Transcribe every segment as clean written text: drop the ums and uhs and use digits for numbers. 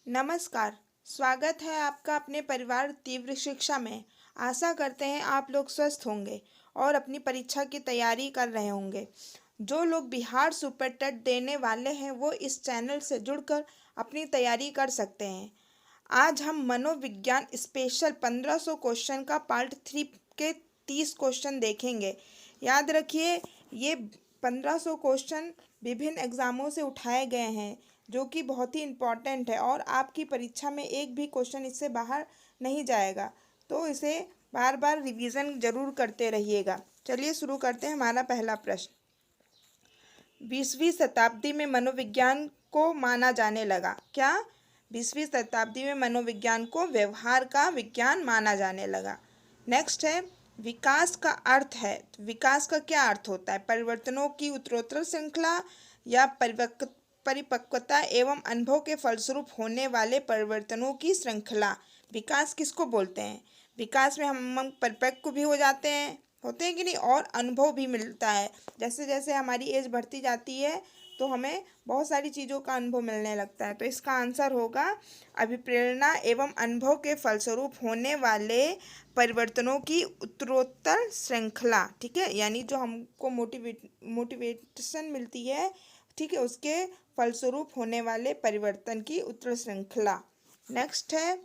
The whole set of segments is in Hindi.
नमस्कार। स्वागत है आपका अपने परिवार तीव्र शिक्षा में। आशा करते हैं आप लोग स्वस्थ होंगे और अपनी परीक्षा की तैयारी कर रहे होंगे। जो लोग बिहार सुपर टेट देने वाले हैं वो इस चैनल से जुड़कर अपनी तैयारी कर सकते हैं। आज हम मनोविज्ञान स्पेशल 1500 क्वेश्चन का पार्ट 3 के 30 क्वेश्चन देखेंगे। याद रखिए, ये 1500 क्वेश्चन विभिन्न एग्जामों से उठाए गए हैं, जो कि बहुत ही इम्पॉर्टेंट है और आपकी परीक्षा में एक भी क्वेश्चन इससे बाहर नहीं जाएगा। तो इसे बार बार रिवीजन जरूर करते रहिएगा। चलिए शुरू करते हैं। हमारा पहला प्रश्न, 20वीं शताब्दी में मनोविज्ञान को माना जाने लगा। क्या? 20वीं शताब्दी में मनोविज्ञान को व्यवहार का विज्ञान माना जाने लगा। नेक्स्ट है, विकास का अर्थ है। तो विकास का क्या अर्थ होता है? परिवर्तनों की उत्तरोत्तर श्रृंखला या परिपक्वता एवं अनुभव के फलस्वरूप होने वाले परिवर्तनों की श्रृंखला। विकास किसको बोलते हैं? विकास में हम परिपक्व भी हो जाते हैं, होते हैं कि नहीं, और अनुभव भी मिलता है। जैसे जैसे हमारी एज बढ़ती जाती है तो हमें बहुत सारी चीज़ों का अनुभव मिलने लगता है। तो इसका आंसर होगा अभिप्रेरणा एवं अनुभव के फलस्वरूप होने वाले परिवर्तनों की उत्तरोत्तर श्रृंखला। ठीक है, यानी जो हमको मोटिवेशन मिलती है, ठीक है, उसके फलस्वरूप होने वाले परिवर्तन की उत्तर श्रृंखला। नेक्स्ट है,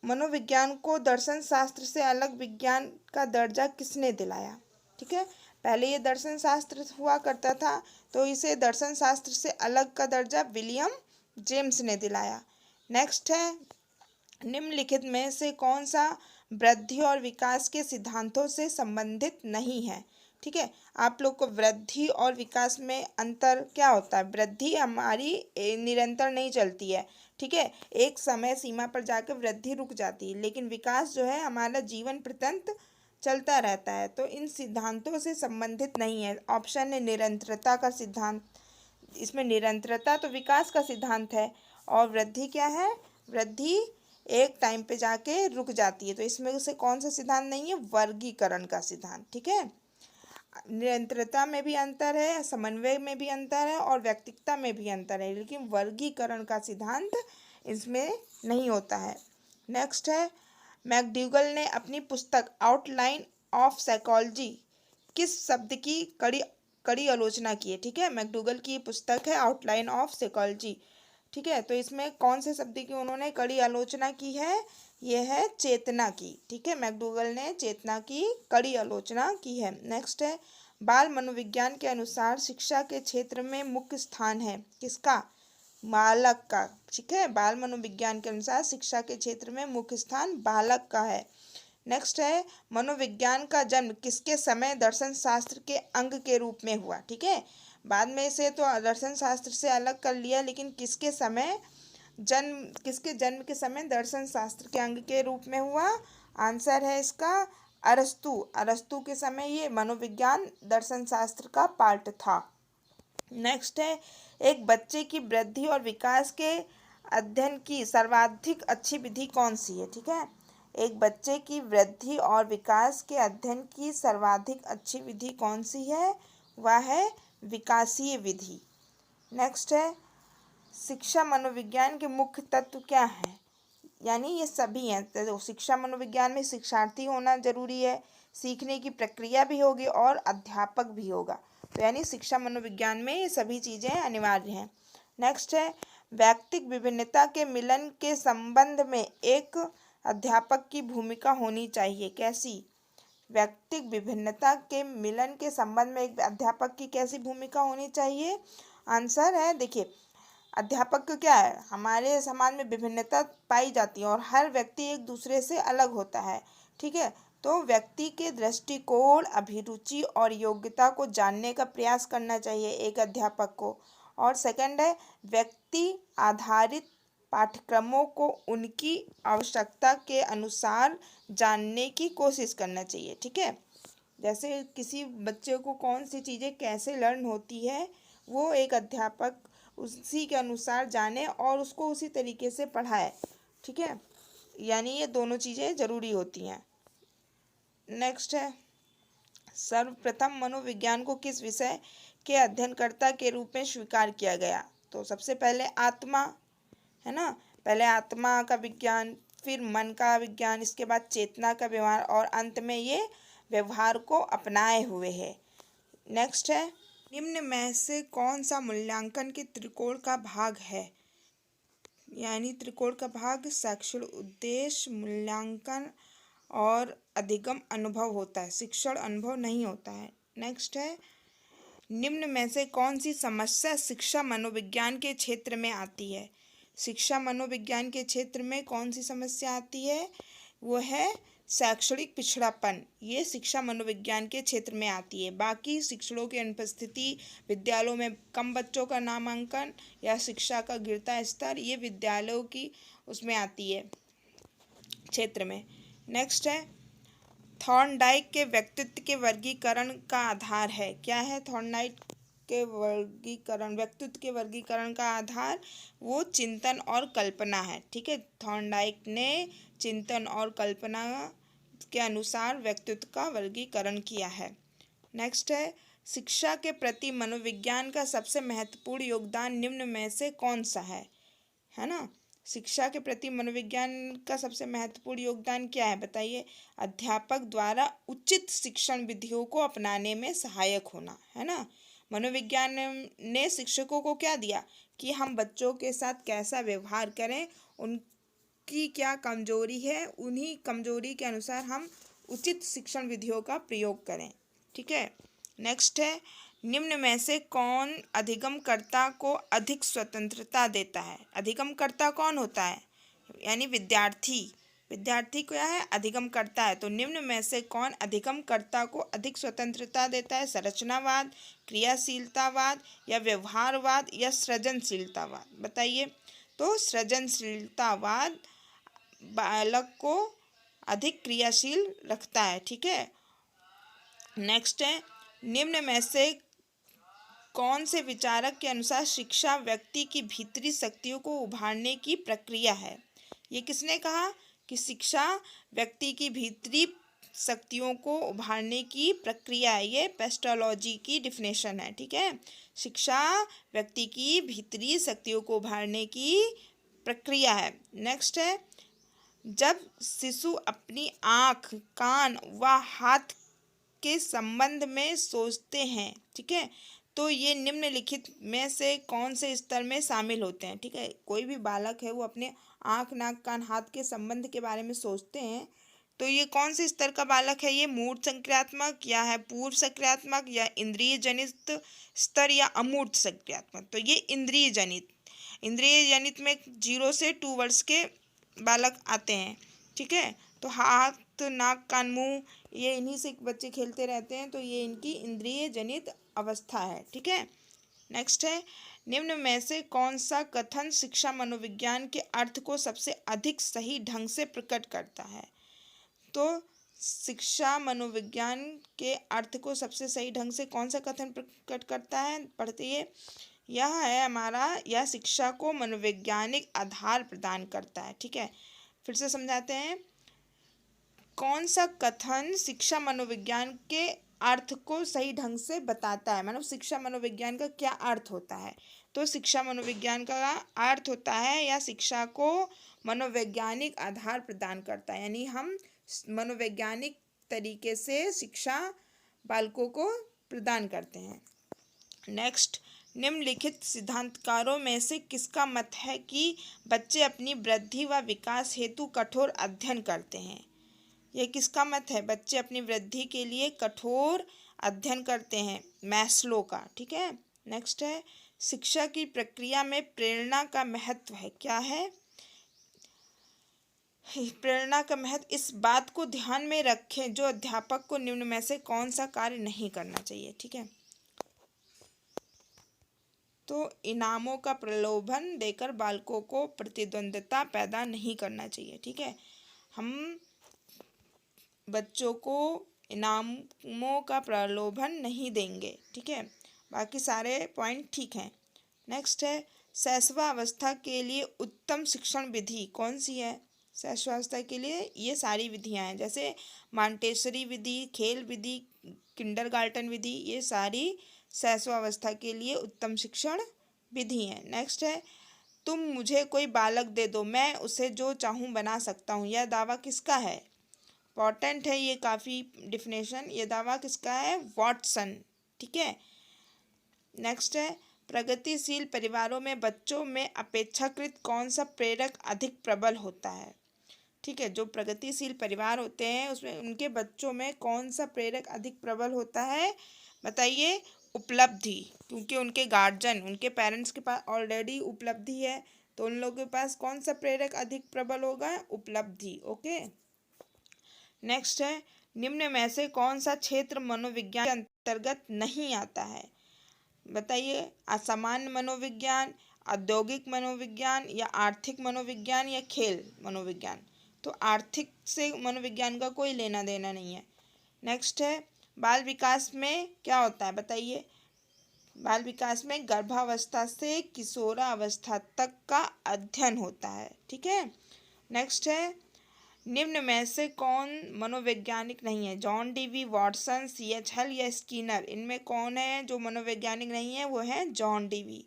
मनोविज्ञान को दर्शन शास्त्र से अलग विज्ञान का दर्जा किसने दिलाया? ठीक है, पहले ये दर्शन शास्त्र हुआ करता था, तो इसे दर्शन शास्त्र से अलग का दर्जा विलियम जेम्स ने दिलाया। नेक्स्ट है, निम्नलिखित में से कौन सा वृद्धि और विकास के सिद्धांतों से संबंधित नहीं है? ठीक है, आप लोग को वृद्धि और विकास में अंतर क्या होता है? वृद्धि हमारी निरंतर नहीं चलती है, ठीक है, एक समय सीमा पर जाकर वृद्धि रुक जाती है, लेकिन विकास जो है हमारा जीवन पर्यंत चलता रहता है। तो इन सिद्धांतों से संबंधित नहीं है। ऑप्शन है निरंतरता का सिद्धांत। इसमें निरंतरता तो विकास का सिद्धांत है, और वृद्धि क्या है? वृद्धि एक टाइम पे जाके रुक जाती है। तो इसमें से कौन सा सिद्धांत नहीं है? वर्गीकरण का सिद्धांत। ठीक है, निरंतरता में भी अंतर है, समन्वय में भी अंतर है, और व्यक्तिकता में भी अंतर है, लेकिन वर्गीकरण का सिद्धांत इसमें नहीं होता है। नेक्स्ट है, मैकडूगल ने अपनी पुस्तक आउटलाइन ऑफ साइकोलॉजी किस शब्द की कड़ी आलोचना की है? ठीक है, मैकडूगल की पुस्तक है आउटलाइन ऑफ साइकोलॉजी। ठीक है, तो इसमें कौन से शब्द की उन्होंने कड़ी आलोचना की है? यह है चेतना की। ठीक है, मैकडूगल ने चेतना की कड़ी आलोचना की है। नेक्स्ट है, बाल मनोविज्ञान के अनुसार शिक्षा के क्षेत्र में मुख्य स्थान है किसका? बालक का। ठीक है, बाल मनोविज्ञान के अनुसार शिक्षा के क्षेत्र में मुख्य स्थान बालक का है। नेक्स्ट है, मनोविज्ञान का जन्म किसके समय दर्शन शास्त्र के अंग के रूप में हुआ? ठीक है, बाद में इसे तो दर्शन शास्त्र से अलग कर लिया, लेकिन किसके जन्म के समय दर्शन शास्त्र के अंग के रूप में हुआ? आंसर है इसका अरस्तु के समय ये मनोविज्ञान दर्शन शास्त्र का पार्ट था। नेक्स्ट है, एक बच्चे की वृद्धि और विकास के अध्ययन की सर्वाधिक अच्छी विधि कौन सी है? ठीक है, एक बच्चे की वृद्धि और विकास के अध्ययन की सर्वाधिक अच्छी विधि कौन सी है? वह है विकासीय विधि। नेक्स्ट है, शिक्षा मनोविज्ञान के मुख्य तत्व क्या हैं? यानी ये सभी हैं। तो शिक्षा मनोविज्ञान में शिक्षार्थी होना जरूरी है, सीखने की प्रक्रिया भी होगी और अध्यापक भी होगा। तो यानी शिक्षा मनोविज्ञान में ये सभी चीज़ें अनिवार्य हैं। नेक्स्ट है, व्यक्तिक विभिन्नता के मिलन के संबंध में एक अध्यापक की भूमिका होनी चाहिए। कैसी? व्यक्तिक विभिन्नता के मिलन के संबंध में एक अध्यापक की कैसी भूमिका होनी चाहिए? आंसर है, देखिए, अध्यापक को क्या है, हमारे समाज में विभिन्नता पाई जाती है और हर व्यक्ति एक दूसरे से अलग होता है। ठीक है, तो व्यक्ति के दृष्टिकोण, अभिरुचि और योग्यता को जानने का प्रयास करना चाहिए एक अध्यापक को। और सेकंड है, व्यक्ति आधारित पाठ्यक्रमों को उनकी आवश्यकता के अनुसार जानने की कोशिश करना चाहिए। ठीक है, जैसे किसी बच्चे को कौन सी चीज़ें कैसे लर्न होती है, वो एक अध्यापक उसी के अनुसार जाने और उसको उसी तरीके से पढ़ाए। ठीक है, यानी ये दोनों चीज़ें ज़रूरी होती हैं। नेक्स्ट है, सर्वप्रथम मनोविज्ञान को किस विषय के अध्ययनकर्ता के रूप में स्वीकार किया गया? तो सबसे पहले आत्मा, है ना, पहले आत्मा का विज्ञान, फिर मन का विज्ञान, इसके बाद चेतना का व्यवहार और अंत में ये व्यवहार को अपनाए हुए है। नेक्स्ट है, निम्न में से कौन सा मूल्यांकन के त्रिकोण का भाग है? यानी त्रिकोण का भाग शैक्षणिक उद्देश्य, मूल्यांकन और अधिगम अनुभव होता है, शिक्षण अनुभव नहीं होता है। नेक्स्ट है, निम्न में से कौन सी समस्या शिक्षा मनोविज्ञान के क्षेत्र में आती है? शिक्षा मनोविज्ञान के क्षेत्र में कौन सी समस्या आती है? वो है शैक्षणिक पिछड़ापन। ये शिक्षा मनोविज्ञान के क्षेत्र में आती है। बाकी शिक्षकों की अनुपस्थिति, विद्यालयों में कम बच्चों का नामांकन या शिक्षा का गिरता स्तर, ये विद्यालयों की उसमें आती है, क्षेत्र में। नेक्स्ट है, थॉर्नडाइक के व्यक्तित्व के वर्गीकरण का आधार है। क्या है थॉर्नडाइक के वर्गीकरण, व्यक्तित्व के वर्गीकरण का आधार? वो चिंतन और कल्पना है। ठीक है, थॉर्नडाइक ने चिंतन और कल्पना के अनुसार व्यक्तित्व का वर्गीकरण किया है। नेक्स्ट है, शिक्षा के प्रति मनोविज्ञान का सबसे महत्वपूर्ण योगदान निम्न में से कौन सा है ना? शिक्षा के प्रति मनोविज्ञान का सबसे महत्वपूर्ण योगदान क्या है बताइए? अध्यापक द्वारा उचित शिक्षण विधियों को अपनाने में सहायक होना, है ना? मनोविज्ञान ने शिक्षकों को क्या दिया कि हम बच्चों के साथ कैसा व्यवहार करें, उनकी क्या कमजोरी है, उन्हीं कमजोरी के अनुसार हम उचित शिक्षण विधियों का प्रयोग करें। ठीक है, नेक्स्ट है, निम्न में से कौन अधिगमकर्ता को अधिक स्वतंत्रता देता है? अधिगमकर्ता कौन होता है? यानी विद्यार्थी। विद्यार्थी क्या है? अधिगमकर्ता है। तो निम्न में से कौन अधिगमकर्ता को अधिक स्वतंत्रता देता है? संरचनावाद, क्रियाशीलतावाद या व्यवहारवाद या सृजनशीलतावाद? बताइए। तो सृजनशीलतावाद बालक को अधिक क्रियाशील रखता है। ठीक है, नेक्स्ट है, निम्न में से कौन से विचारक के अनुसार शिक्षा व्यक्ति की भीतरी शक्तियों को उभारने की प्रक्रिया है? ये किसने कहा कि शिक्षा व्यक्ति की भीतरी शक्तियों को उभारने की प्रक्रिया है? ये पेस्टोलॉजी की डिफिनेशन है। ठीक है, शिक्षा व्यक्ति की भीतरी शक्तियों को उभारने की प्रक्रिया है। नेक्स्ट है, जब शिशु अपनी आँख, कान व हाथ के संबंध में सोचते हैं, ठीक है, तो ये निम्नलिखित में से कौन से स्तर में शामिल होते हैं? ठीक है, कोई भी बालक है वो अपने आँख, नाक, कान, हाथ के संबंध के बारे में सोचते हैं, तो ये कौन से स्तर का बालक है? ये मूर्त सक्रियात्मक या है पूर्व सक्रियात्मक या इंद्रिय जनित स्तर या अमूर्त सक्रियात्मक? तो ये इंद्रिय जनित। इंद्रिय जनित में 0 से 2 वर्ष के बालक आते हैं। ठीक है, तो हाथ, नाक, कान, मुंह, ये इन्हीं से बच्चे खेलते रहते हैं, तो ये इनकी इंद्रिय जनित अवस्था है। ठीक है, नेक्स्ट है, निम्न में से कौन सा कथन शिक्षा मनोविज्ञान के अर्थ को सबसे अधिक सही ढंग से प्रकट करता है? तो शिक्षा मनोविज्ञान के अर्थ को सबसे सही ढंग से कौन सा कथन प्रकट करता है? पढ़िए। यह है हमारा, यह शिक्षा को मनोवैज्ञानिक आधार प्रदान करता है। ठीक है, फिर से समझाते हैं। कौन सा कथन शिक्षा मनोविज्ञान के अर्थ को सही ढंग से बताता है? मतलब शिक्षा मनोविज्ञान का क्या अर्थ होता है? तो शिक्षा मनोविज्ञान का अर्थ होता है या शिक्षा को मनोवैज्ञानिक आधार प्रदान करता है, यानी हम मनोवैज्ञानिक तरीके से शिक्षा बालकों को प्रदान करते हैं। नेक्स्ट, निम्नलिखित सिद्धांतकारों में से किसका मत है कि बच्चे अपनी वृद्धि व विकास हेतु कठोर अध्ययन करते हैं? यह किसका मत है? बच्चे अपनी वृद्धि के लिए कठोर अध्ययन करते हैं, मैस्लो का। ठीक है, नेक्स्ट है, शिक्षा की प्रक्रिया में प्रेरणा का महत्व है। क्या है प्रेरणा का महत्व? इस बात को ध्यान में रखें, जो अध्यापक को निम्न में से कौन सा कार्य नहीं करना चाहिए? ठीक है, तो इनामों का प्रलोभन देकर बालकों को प्रतिद्वंद्विता पैदा नहीं करना चाहिए। ठीक है, हम बच्चों को इनामों का प्रलोभन नहीं देंगे। ठीक है, बाकी सारे पॉइंट ठीक हैं। नेक्स्ट है, शैशवावस्था के लिए उत्तम शिक्षण विधि कौन सी है? शैशवावस्था के लिए ये सारी विधियां हैं, जैसे मॉन्टेसरी विधि, खेल विधि, किंडरगार्टन विधि, ये सारी शैशवावस्था के लिए उत्तम शिक्षण विधि हैं। नेक्स्ट है, तुम मुझे कोई बालक दे दो, मैं उसे जो चाहूँ बना सकता हूँ। यह दावा किसका है? इम्पॉर्टेंट है ये काफ़ी डिफिनेशन। ये दावा किसका है? वॉटसन। ठीक है। नेक्स्ट है, प्रगतिशील परिवारों में बच्चों में अपेक्षाकृत कौन सा प्रेरक अधिक प्रबल होता है? ठीक है, जो प्रगतिशील परिवार होते हैं उसमें उनके बच्चों में कौन सा प्रेरक अधिक प्रबल होता है? बताइए। उपलब्धि, क्योंकि उनके गार्जियन, उनके पेरेंट्स के पास ऑलरेडी उपलब्धि है, तो उन लोगों के पास कौन सा प्रेरक अधिक प्रबल होगा? उपलब्धि। ओके। नेक्स्ट है, निम्न में से कौन सा क्षेत्र मनोविज्ञान के अंतर्गत नहीं आता है? बताइए। असामान्य मनोविज्ञान, औद्योगिक मनोविज्ञान, या आर्थिक मनोविज्ञान, या खेल मनोविज्ञान। तो आर्थिक से मनोविज्ञान का कोई लेना देना नहीं है। नेक्स्ट है, बाल विकास में क्या होता है? बताइए। बाल विकास में गर्भावस्था से किशोरावस्था तक का अध्ययन होता है। ठीक है। नेक्स्ट है, निम्न में से कौन मनोवैज्ञानिक नहीं है? John Dewey, Watson, C H. Hull या स्किनर। इनमें कौन है जो मनोवैज्ञानिक नहीं है? वो है जॉन डीवी।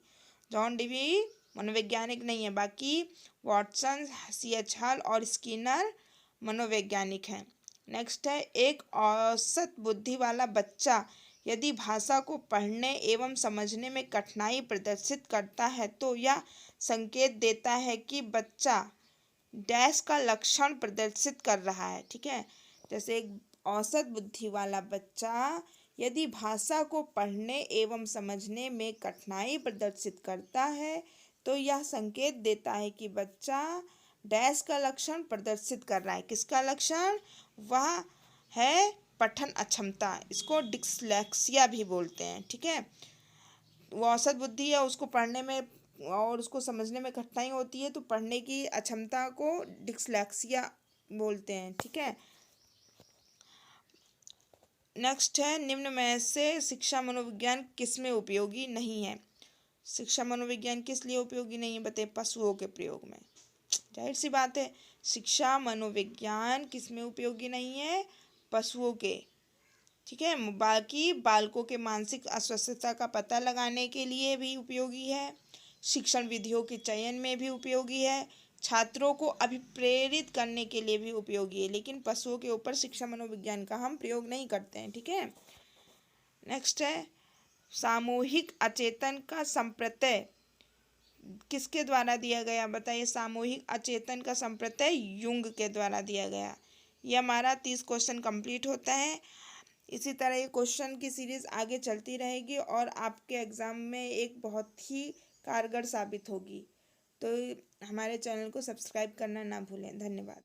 जॉन डीवी मनोवैज्ञानिक नहीं है, बाकी वॉटसन, सी.एच. हल और स्किनर मनोवैज्ञानिक हैं। नेक्स्ट है, एक औसत बुद्धि वाला बच्चा यदि भाषा को पढ़ने एवं समझने में कठिनाई प्रदर्शित करता है तो यह संकेत देता है कि बच्चा डैश का लक्षण प्रदर्शित कर रहा है। ठीक है। जैसे एक औसत बुद्धि वाला बच्चा यदि भाषा को पढ़ने एवं समझने में कठिनाई प्रदर्शित करता है तो यह संकेत देता है कि बच्चा डैश का लक्षण प्रदर्शित कर रहा है। किसका लक्षण? वह है पठन अक्षमता। इसको डिस्लेक्सिया भी बोलते हैं। ठीक है। वो औसत बुद्धि है, उसको पढ़ने में और उसको समझने में कठिनाई होती है, तो पढ़ने की अक्षमता को डिस्लेक्सिया बोलते हैं। ठीक है। नेक्स्ट है, निम्न में से शिक्षा मनोविज्ञान किस में उपयोगी नहीं है? शिक्षा मनोविज्ञान किस लिए उपयोगी नहीं है? बताइए। पशुओं के प्रयोग में। जाहिर सी बात है, शिक्षा मनोविज्ञान किस में उपयोगी नहीं है? पशुओं के। ठीक है। बाकी बालकों के मानसिक अस्वस्थता का पता लगाने के लिए भी उपयोगी है, शिक्षण विधियों के चयन में भी उपयोगी है, छात्रों को अभिप्रेरित करने के लिए भी उपयोगी है, लेकिन पशुओं के ऊपर शिक्षा मनोविज्ञान का हम प्रयोग नहीं करते हैं। ठीक है। नेक्स्ट है, सामूहिक अचेतन का संप्रत्यय किसके द्वारा दिया गया? बताइए। सामूहिक अचेतन का संप्रत्यय युंग के द्वारा दिया गया। ये हमारा 30 क्वेश्चन कंप्लीट होता है। इसी तरह ये क्वेश्चन की सीरीज़ आगे चलती रहेगी और आपके एग्ज़ाम में एक बहुत ही कारगर साबित होगी। तो हमारे चैनल को सब्सक्राइब करना ना भूलें। धन्यवाद।